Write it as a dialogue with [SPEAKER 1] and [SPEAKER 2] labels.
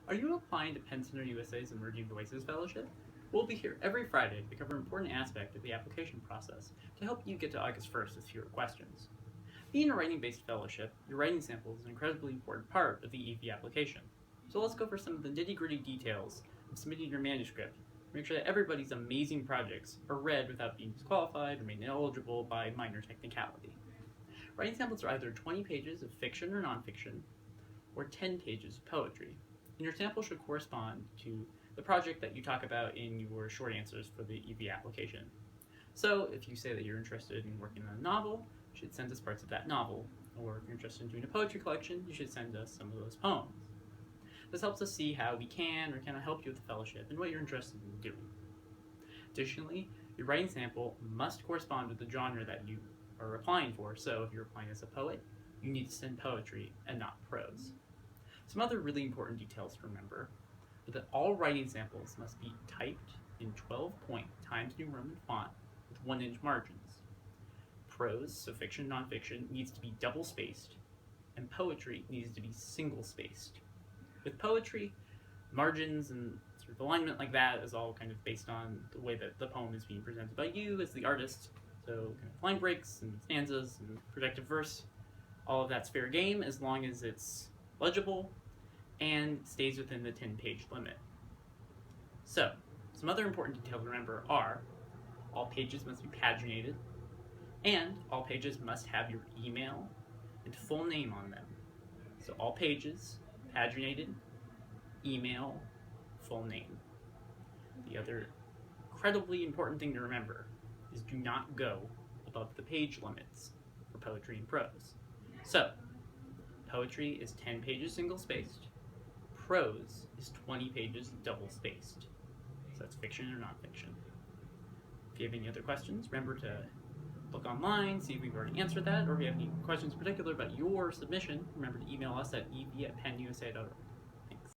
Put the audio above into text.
[SPEAKER 1] Are you applying to Penn Center USA's Emerging Voices Fellowship? We'll be here every Friday to cover an important aspect of the application process to help you get to August 1st with fewer questions. Being a writing-based fellowship, your writing sample is an incredibly important part of the EV application. So let's go over some of the nitty-gritty details of submitting your manuscript to make sure that everybody's amazing projects are read without being disqualified or made ineligible by minor technicality. Writing samples are either 20 pages of fiction or nonfiction, or 10 pages of poetry. And your sample should correspond to the project that you talk about in your short answers for the EV application. So if you say that you're interested in working on a novel, you should send us parts of that novel. Or if you're interested in doing a poetry collection, you should send us some of those poems. This helps us see how we can or cannot help you with the fellowship and what you're interested in doing. Additionally, your writing sample must correspond with the genre that you are applying for. So if you're applying as a poet, you need to send poetry and not prose. Some other really important details to remember are that all writing samples must be typed in 12-point Times New Roman font with 1-inch margins. Prose, so fiction, nonfiction, needs to be double-spaced, and poetry needs to be single-spaced. With poetry, margins and sort of alignment like that is all kind of based on the way that the poem is being presented by you as the artist. So kind of line breaks and stanzas and projective verse, all of that's fair game as long as it's legible and stays within the 10-page limit. So, some other important details to remember are all pages must be paginated, and all pages must have your email and full name on them. So all pages, paginated, email, full name. The other incredibly important thing to remember is do not go above the page limits for poetry and prose. So, poetry is 10 pages single-spaced. Prose is 20 pages double-spaced. So that's fiction or nonfiction. If you have any other questions, remember to look online, see if we've already answered that, or if you have any questions in particular about your submission, remember to email us at ev@pennusa.org.